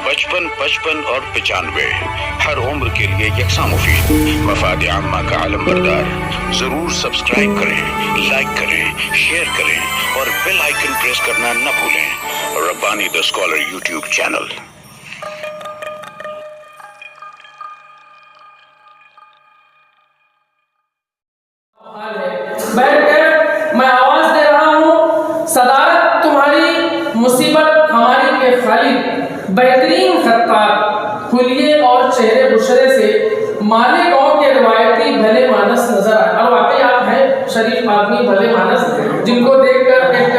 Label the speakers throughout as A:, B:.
A: 55, 55 और 95 हर उम्र के लिए यकसा मुफीद। मफाद आम्मा का आलम बरदार। जरूर सब्सक्राइब करें, लाइक करें, शेयर करें और बेल आइकन प्रेस करना न भूलें। Rabbani the scholar YouTube channel.
B: बैठकर मैं आवाज दे रहा हूँ, सदारत तुम्हारी, मुसीबत हमारी के खालिद, बेहतरीन खत्तात, खुलिए और चेहरे बुशरे से मालेगांव के रिवायती भले मानस नजर आए। और वाकई आप हैं शरीफ आदमी, भले मानस, जिनको देखकर एक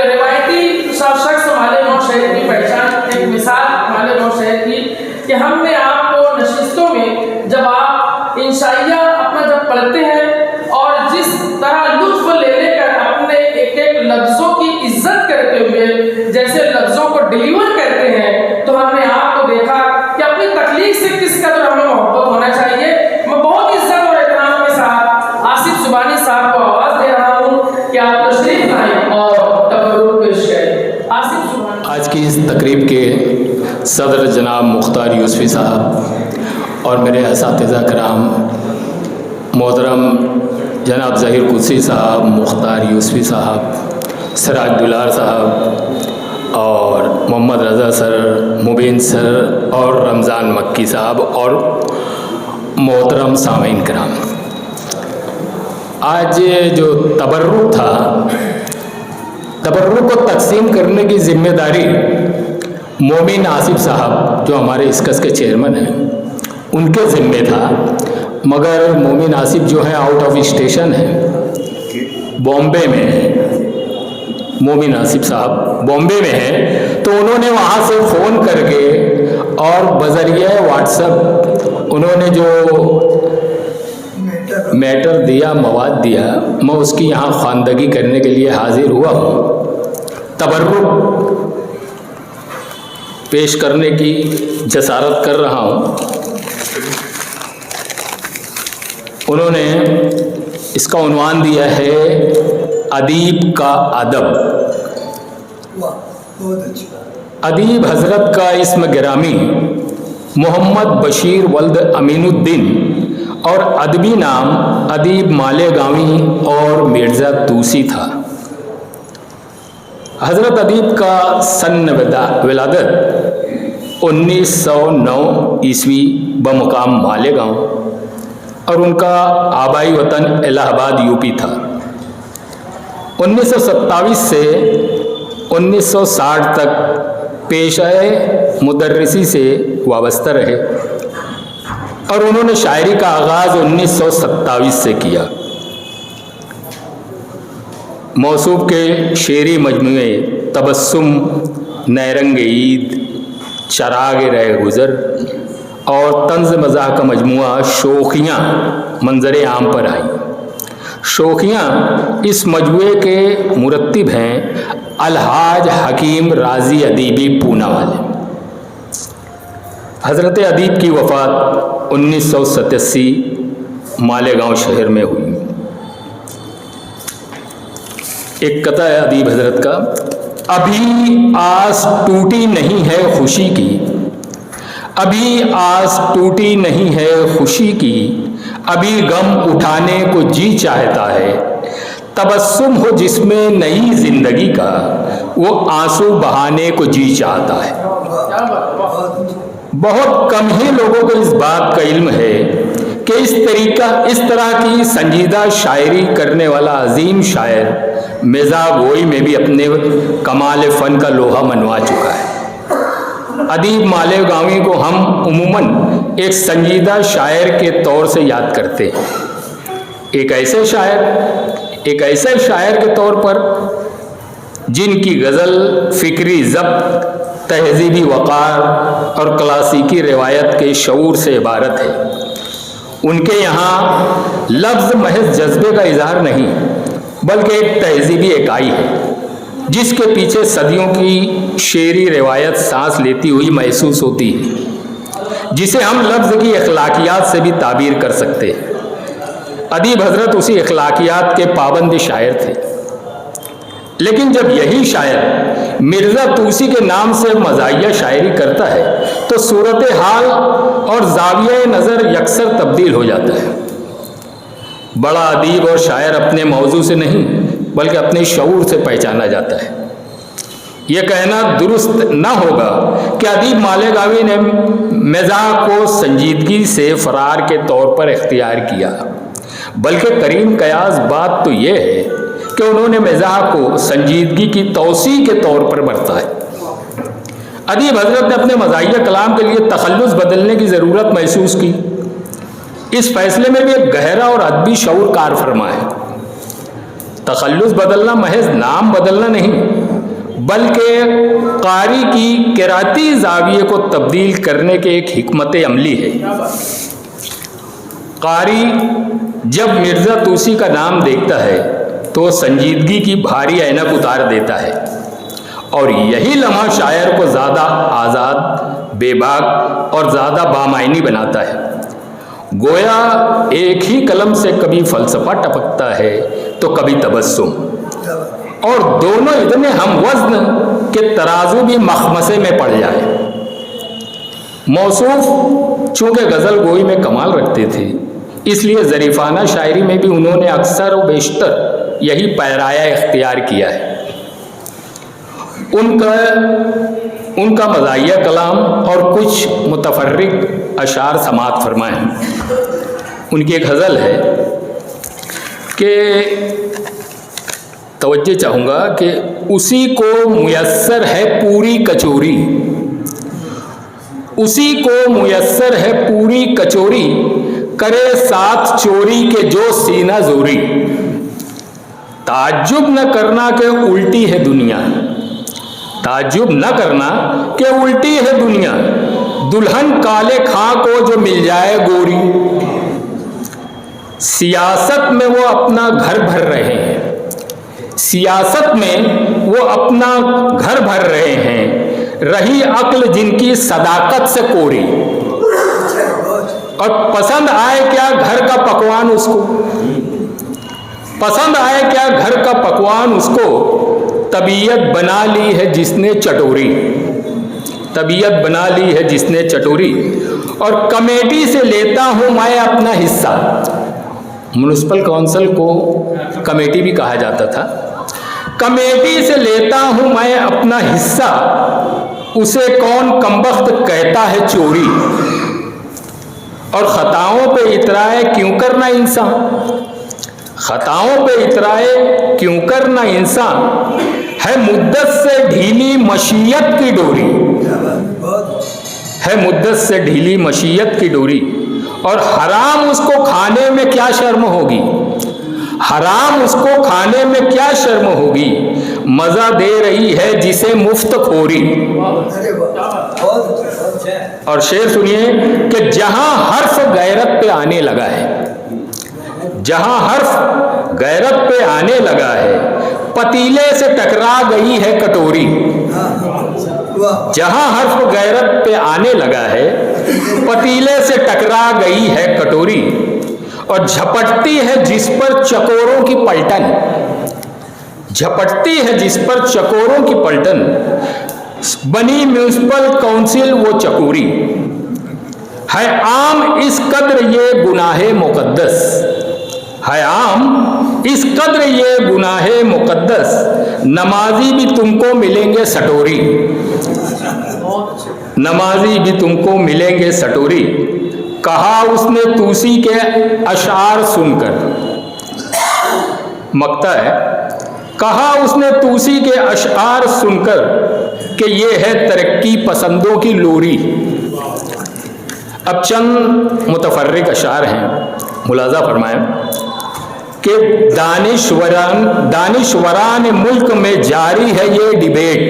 B: रिवायती शख्स मालेगांव शहर की पहचान, एक मिसाल मालेगांव शहर की कि हमने आपको नशिस्तों में जब आप इंशाइया अपना जब पढ़ते हैं और जिस तरह लुत्फ ले लेकर अपने एक एक लफ्जों की इज्जत करते हुए जैसे लफ्जों को डिलीवर करते हैं, तो हमने आपको देखा कि अपनी तकलीफ से किस कदर हमें मोहब्बत होना चाहिए। मैं बहुत इज्जत और एहतराम के साथ आसिफ सुबानी साहब को आवाज दे रहा हूँ कि आप तशरीफ लाएं और तबरुक पेश करें। आसिफ सुबानी।
C: आज की इस तकरीब के सदर जनाब मुख्तार यूसुफी साहब और मेरे असातिज़ा कराम मोहतरम जनाब ज़हीर कुदसी साहब, मुख्तार यूसुफी साहब, सिराज दुलार साहब और मोहम्मद रज़ा सर, मुबीन सर और रमज़ान मक्की साहब और मोहतरम सामीन कराम, आज जो तबर्रुक था, तबर्रुक को तकसीम करने की ज़िम्मेदारी मोमिन आसिफ साहब जो हमारे इसकस के चेयरमैन हैं उनके ज़िम्मे था, मगर मोमिन आसिफ जो है आउट ऑफ स्टेशन है, बॉम्बे में है। मोमिन आसिफ साहब बॉम्बे में है, तो उन्होंने वहाँ से फ़ोन करके और बज़रिया व्हाट्सएप उन्होंने जो मैटर दिया, मवाद दिया, मैं उसकी यहाँ ख़वानदगी करने के लिए हाजिर हुआ हूँ। तबर्रुक पेश करने की जसारत कर रहा हूँ। उन्होंने इसका उन्वान दिया है अदीब का अदब। अदीब हज़रत का इस्म गिरामी मोहम्मद बशीर वल्द अमीनुद्दीन और अदबी नाम अदीब मालेगावी और मिर्ज़ा तूसी था। हज़रत अदीब का सन विलादत 1909 ईस्वी बमुकाम मालेगांव और उनका आबाई वतन इलाहाबाद यूपी था। 1927 से 1960 तक पेशाए मुदर्रिसी से वाबस्ता रहे और उन्होंने शायरी का आगाज़ 1927 से किया। मौसूफ के शेरी मजमुए तबस्सुम, नैरंग ईद, चराग रह गुज़र और तंज़ मज़ाह का मजमुआ शोखियाँ मंजर आम पर आई। शोखियाँ इस मजमुए के मुरत्तिब हैं अलहाज हकीम राजी अदीबी पूना वाले। हज़रत अदीब की वफ़ात 1987 मालेगांव शहर में हुई। एक कथा है अदीब हज़रत का, अभी आस टूटी नहीं है खुशी की, अभी आस टूटी नहीं है खुशी की, अभी गम उठाने को जी चाहता है, तबस्सुम हो जिसमें नई जिंदगी का, वो आंसू बहाने को जी चाहता है। बहुत कम ही लोगों को इस बात का इल्म है कि इस तरह की संजीदा शायरी करने वाला अजीम शायर मिर्ज़ा गोई में भी अपने कमाल फ़न का लोहा मनवा चुका है। अदीब मालेगावी को हम उमूमन एक संजीदा शायर के तौर से याद करते हैं, एक ऐसे शायर के तौर पर जिनकी गज़ल फ़िक्री ज़ब्त, तहज़ीबी वक़ार और क्लासिकी रिवायत के शऊर से इबारत है। उनके यहाँ लफ्ज़ महज जज्बे का इज़हार नहीं बल्कि एक तहज़ीबी इकाई है जिसके पीछे सदियों की शेरी रिवायत सांस लेती हुई महसूस होती है, जिसे हम लफ्ज़ की अखलाकियात से भी ताबीर कर सकते हैं। अदीब हज़रत उसी अखलाकियात के पाबंद शायर थे। لیکن جب یہی شاعر مرزا توسی کے نام سے مزاحیہ شاعری کرتا ہے تو صورتحال اور زاویہ نظر یکسر تبدیل ہو جاتا ہے۔ بڑا ادیب اور شاعر اپنے موضوع سے نہیں بلکہ اپنے شعور سے پہچانا جاتا ہے۔ یہ کہنا درست نہ ہوگا کہ ادیب مالیگاوی نے مزاح کو سنجیدگی سے فرار کے طور پر اختیار کیا، بلکہ کریم قیاس بات تو یہ ہے کہ انہوں نے مزاح کو سنجیدگی کی توسیع کے طور پر برتا ہے۔ ادیب حضرت نے اپنے مزاحیہ کلام کے لیے تخلص بدلنے کی ضرورت محسوس کی۔ اس فیصلے میں بھی ایک گہرا اور ادبی شعور کار فرما ہے۔ تخلص بدلنا محض نام بدلنا نہیں بلکہ قاری کی قراتی زاویے کو تبدیل کرنے کے ایک حکمت عملی ہے۔ قاری جب مرزا توسی کا نام دیکھتا ہے تو سنجیدگی کی بھاری اینک اتار دیتا ہے، اور یہی لمحہ شاعر کو زیادہ آزاد، بے باک اور زیادہ بامعنی بناتا ہے۔ گویا ایک ہی قلم سے کبھی فلسفہ ٹپکتا ہے تو کبھی تبسم، اور دونوں اتنے ہم وزن کہ ترازو بھی مخمصے میں پڑ جائے۔ موصوف چونکہ غزل گوئی میں کمال رکھتے تھے، اس لیے ظریفانہ شاعری میں بھی انہوں نے اکثر و بیشتر یہی پیرایا اختیار کیا ہے۔ ان کا مزاحیہ کلام اور کچھ متفرق اشعار سماعت فرمائیں۔ ان کی ایک غزل ہے کہ توجہ چاہوں گا کہ اسی کو میسر ہے پوری کچوری، اسی کو میسر ہے پوری کچوری، کرے ساتھ چوری کے جو سینہ زوری، تعجب نہ کرنا کہ الٹی ہے دنیا، تعجب نہ کرنا کہ الٹی ہے دنیا، دلہن کالے کھاں کو جو مل جائے گوری، سیاست میں وہ اپنا گھر بھر رہے ہیں، سیاست میں وہ اپنا گھر بھر رہے ہیں، رہی عقل جن کی صداقت سے کوری، اور پسند آئے کیا گھر کا پکوان اس کو، پسند آئے کیا گھر کا پکوان اس کو، طبیعت بنا لی ہے جس نے چٹوری، طبیعت بنا لی ہے جس نے چٹوری، اور کمیٹی سے لیتا ہوں میں اپنا حصہ، میونسپل کونسل کو کمیٹی بھی کہا جاتا تھا، کمیٹی سے لیتا ہوں میں اپنا حصہ، اسے کون کمبخت کہتا ہے چوری، اور خطاؤں پہ اترائے کیوں کرنا انسان، خطاؤں پہ اترائے کیوں کرنا انسان، ہے مدت سے ڈھیلی مشیت کی ڈوری، ہے مدت سے ڈھیلی مشیت کی ڈوری، اور حرام اس کو کھانے میں کیا شرم ہوگی، حرام اس کو کھانے میں کیا شرم ہوگی، مزہ دے رہی ہے جسے مفت خوری۔ اور شعر سنیے کہ جہاں حرف غیرت پہ آنے لگا ہے، جہاں حرف غیرت پہ آنے لگا ہے، پتیلے سے ٹکرا گئی ہے کٹوری، جہاں حرف غیرت پہ آنے لگا ہے، پتیلے سے ٹکرا گئی ہے کٹوری، اور جھپٹتی ہے جس پر چکوروں کی پلٹن، جھپٹتی ہے جس پر چکوروں کی پلٹن، بنی میونسپل کونسل وہ چکوری، ہے عام اس قدر یہ گناہ مقدس، ہے عام اس قدر یہ گناہ مقدس، نمازی بھی تم کو ملیں گے سٹوری، نمازی بھی تم کو ملیں گے سٹوری۔ کہا اس نے توسی کے اشعار سن کر، مقطع ہے، کہا اس نے توسی کے اشعار سن کر کہ یہ ہے ترقی پسندوں کی لوری۔ اب چند متفرق اشعار ہیں، ملاحظہ فرمائیں کہ دانشوران ملک میں جاری ہے یہ ڈیبیٹ،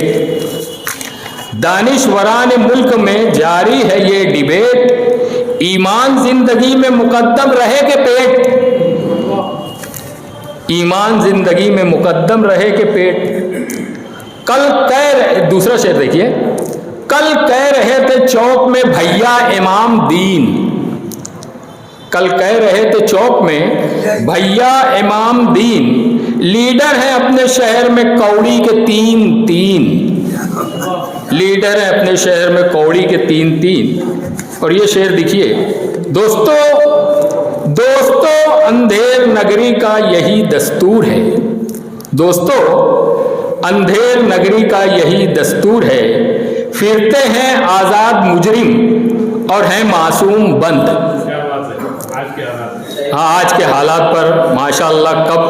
C: دانشوران ملک میں جاری ہے یہ ڈیبیٹ، ایمان زندگی میں مقدم رہے کہ پیٹ، ایمان زندگی میں مقدم رہے کہ پیٹ، کل دوسرا شعر دیکھیے، کل کہہ رہے تھے چوک میں بھیا امام دین، कल कह रहे थे चौक में, भैया इमाम दीन लीडर हैं अपने शहर में कौड़ी के 3-3, लीडर हैं अपने शहर में कौड़ी के 3-3। और ये शेर देखिए दोस्तों, अंधेर नगरी का यही दस्तूर है। दोस्तों, अंधेर नगरी का यही दस्तूर है, फिरते हैं आज़ाद मुजरिम और हैं मासूम बंद। हाँ, आज के हालात पर माशाअल्लाह कब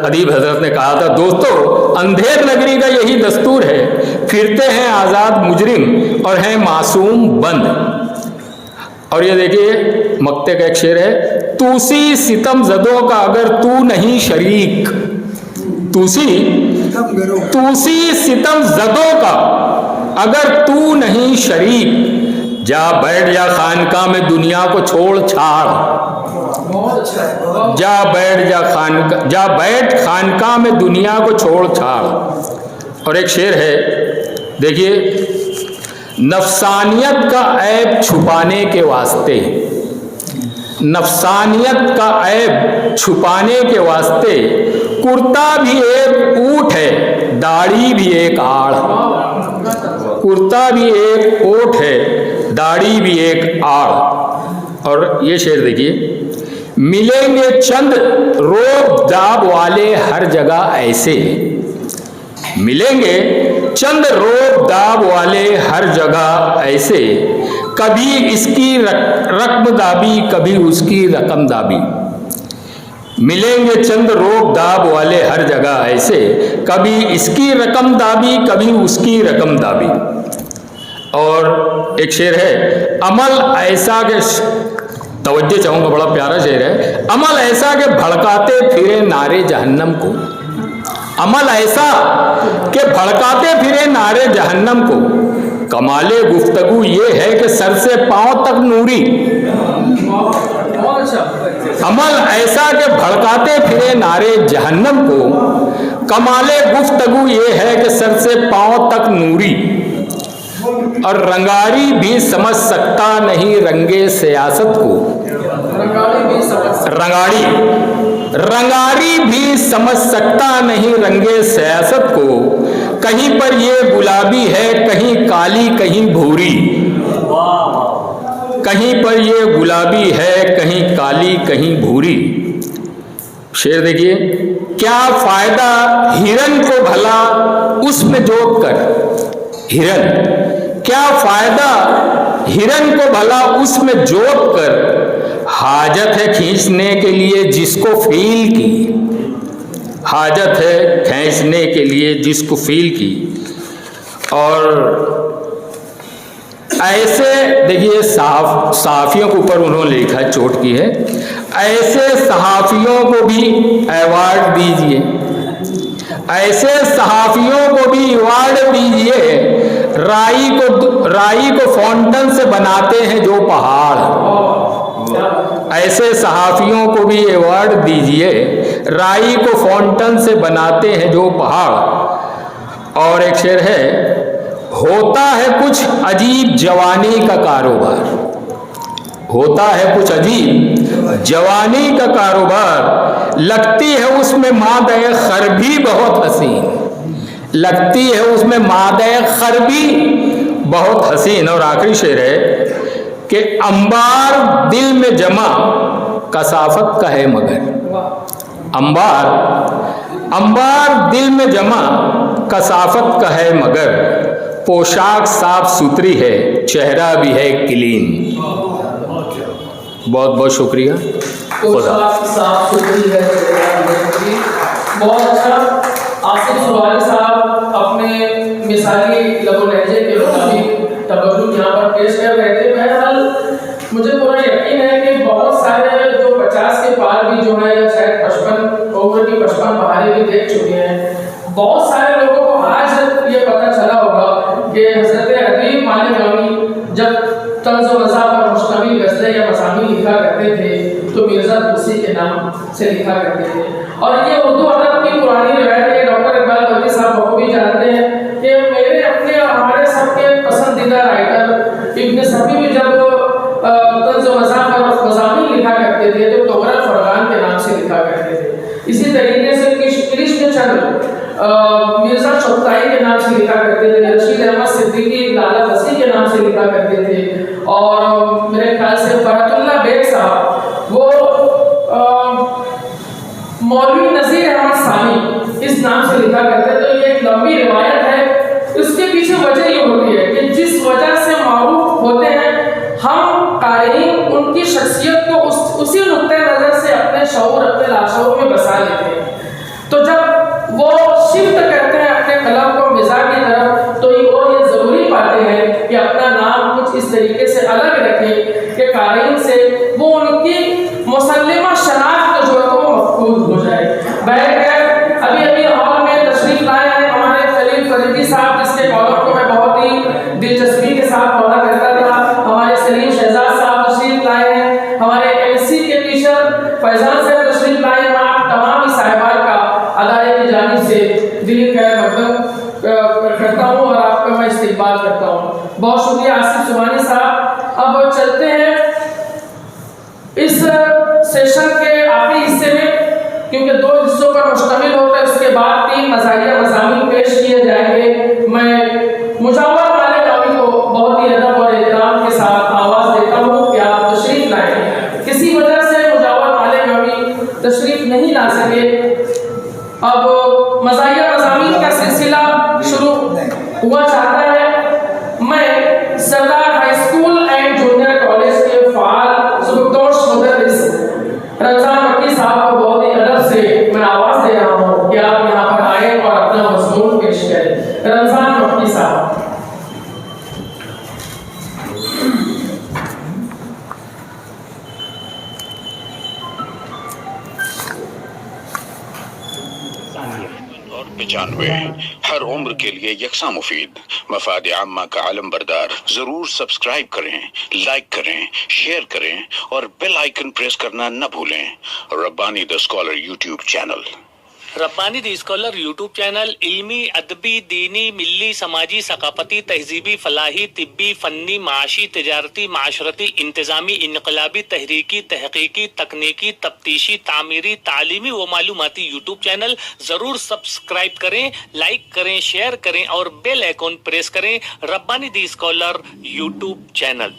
C: अदीब हजरत ने कहा था, दोस्तों अंधेर नगरी का यही दस्तूर है, फिरते हैं आज़ाद मुजरिम और हैं मासूम बंद। और ये देखिए मक्ते का एक शेर है, तूसी सितम ज़दों का अगर तू नहीं शरीक, तूसी सितम ज़दों का अगर तू नहीं शरीक, जा बैठ जा खानका में दुनिया को छोड़ छाड़, जा बैठ खानका में दुनिया को छोड़ छाड़। और एक शेर है देखिए, नफसानियत का ऐब छुपाने के वास्ते, नफसानियत का ऐब छुपाने के वास्ते, कुर्ता भी एक ऊँट है दाढ़ी भी एक आड़, कुर्ता भी एक ऊँट है दाढ़ी भी एक आड़। और ये शेर देखिए, मिलेंगे चंद रोब दाब वाले हर जगह ऐसे, मिलेंगे चंद रोब दाब वाले हर जगह ऐसे, कभी इसकी रकम दाबी कभी उसकी रकम दाबी। मिलेंगे चंद रोब दाब वाले हर जगह ऐसे, कभी इसकी रकम दाबी कभी उसकी रकम दाबी। और एक शेर है, अमल ऐसा के, तवज्जो चाहूँगा, बड़ा प्यारा शेर है, अमल ऐसा के भड़काते फिरे नारे जहन्नम को, अमल ऐसा कि भड़काते फिरे नारे जहन्नम को, कमाले गुफ्तगू ये है कि सर से पांव तक नूरी। अमल ऐसा कि भड़काते फिरे नारे जहन्नम को, कमाले गुफ्तगू ये है कि सर से पांव तक नूरी। और रंगारी भी समझ सकता नहीं रंगे सियासत को, रंगारी भी समझ सकता नहीं रंगे सियासत को, कहीं पर ये गुलाबी है कहीं काली कहीं भूरी, कहीं पर ये गुलाबी है कहीं काली कहीं भूरी। शेर देखिए, क्या फायदा हिरन को भला उसमें जोत कर, हिरन क्या फायदा हिरन को भला उसमें जोत कर, हाजत है खींचने के लिए जिसको फील की, हाजत है खींचने के लिए जिसको फील की। और ऐसे देखिए सहाफ़ियों के ऊपर उन्होंने लिखा है, चोट की है, ऐसे सहाफ़ियों को भी अवार्ड दीजिए, ऐसे सहाफ़ियों को भी अवार्ड दीजिए, राई को फाउंटेन से बनाते हैं जो पहाड़, ऐसे सहाफ़ियों को भी अवार्ड दीजिए, राई को फाउंटेन से बनाते हैं जो पहाड़। और एक शेर है, होता है कुछ अजीब जवानी का कारोबार, होता है कुछ अजीब जवानी का कारोबार, लगती है उसमें मादे खर भी बहुत हसीन, लगती है उसमें मादे खर भी बहुत हसीन। और आखिरी शेर है कि अंबार दिल में जमा कसाफत का है मगर, अंबार दिल में जमा कसाफत का है मगर, पोशाक साफ सुथरी है चेहरा भी है क्लीन। बहुत बहुत शुक्रिया।
B: पोशाक साफ सुथरी है चेहरा भी है क्लीन। बहुत अच्छा। आसिफ सुवारी साहब अपने मिसाली लबो लहजे के मुताबिक तबज्जुद यहाँ पर पेश कर रहे थे। बहरहाल मुझे पूरा यकीन है कि बहुत सारे जो 50 के पार भी जो है, या शायद 55 ओवर की 55 बहारें भी देख चुके हैं, बहुत सारे लोगों को आज ये पता चला होगा कि हज़रत अदीब मालिकानी जब तंज़ व मज़ाह पर मुश्तमिल गज़लें या मज़ामीन लिखा करते थे तो मिर्ज़ा तुसी के नाम से लिखा करते थे। और ये उर्दू अदब की पुरानी रिवायत है, डॉक्टर इकबाल बल्कि साहब बखूबी जानते हैं कि मेरे अपने और हमारे सबके पसंदीदा राइटर इब्न सफ़ी भी जब तंज़ व मज़ाह पर थे तो तोगरल फरगान के नाम से लिखा करते थे। इसी तरीके से कृष्ण चंद्र मिर्जा चौथाई के नाम से लिखा करते थे, रशीद अहमद सिद्दीकी लाला वसी के नाम से लिखा करते थे, और मेरे ख्याल से फरहतुल्लाह बेग साहब वो मौलवी नज़ीर अहमद सानी इस नाम से लिखा करते हैं। तो ये एक लंबी रिवायत है। इसके पीछे वजह ये होती है कि जिस वजह से मारूफ होते हैं हम क़ारीन उनकी शख्सियत को उसी नुक्ते नज़र से अपने शऊर अपने लाशऊर में बसा लेते हैं। तो जब वो शिफ्ट करते हैं अपने कलम को मिज़ाज की तरफ तो ये ज़रूरी पाते हैं कि अपना नाम कुछ इस तरीके से अलग रखें कि क़ारीन से वो उनकी मुसल्लिमा शनाख्त जो है वो मफकूद हो जाए। बहरकैफ अभी हॉल में तशरीफ लाए हैं हमारे खलील फरीदी साहब, जिसके कॉलम को मैं बहुत ही दिलचस्पी के साथ पढ़ा करता था। हमारे सलीम शहजाद साहब तशरीफ लाए हैं, हमारे एमएससी के टीचर फैजान साहब तशरीफ लाए हैं। मैं आप तमाम ही साहिबान का अदाए की जानिब से दिली खैर मकदम करता हूँ और आपका मैं इस्तकबाल करता हूँ। बहुत शुक्रिया आसिफ सुबानी साहब। अब चलते हैं इस सेशन के आखिरी हिस्से में, क्योंकि 2 हिस्सों पर मुश्तमिल होकर उसके बाद 3 मज़ाहिया मज़ामीन पेश किए जाएंगे। मैं मुजावर वाले गामी को बहुत ही अदब और एहतराम के साथ आवाज़ देता हूँ कि आप तशरीफ लाएँ। किसी वजह से मुजावर वाले गामी तशरीफ नहीं ला सके। अब मज़ाहिया मज़ामीन का सिलसिला शुरू हुआ चाहता है। मैं Sardar high school and junior college के फ़ाल ज़ुबकदोश मुदर्रिस रमज़ान मक्की साहब को बहुत ही अदब से मैं आवाज़ दे रहा हूँ कि आप यहाँ पर आए और अपना मज़मून पेश करें। रमज़ान मक्की साहब।
A: और 95 हर उम्र के लिए यकसा मुफीद मफाद आम्मा का आलम बरदार। जरूर सब्सक्राइब करें, लाइक करें, शेयर करें और बेल आइकन प्रेस करना न भूलें। Rabbani the scholar YouTube channel.
D: Rabbani the scholar YouTube channel इल्मी, अदबी, दीनी, मिली, समाजी, सकाफती, तहजीबी, फलाही, तिब्बी, फ़न्नी, माशी, तिजारती, माशरती, इंतज़ामी, इनकलाबी, तहरीकी, तहकीकी, तकनीकी, तफ्तीशी, तामीरी, तालीमी व मालूमाती यूट्यूब चैनल। ज़रूर सब्सक्राइब करें, लाइक करें, शेयर करें और बेल आइकन प्रेस करें। Rabbani the scholar YouTube channel.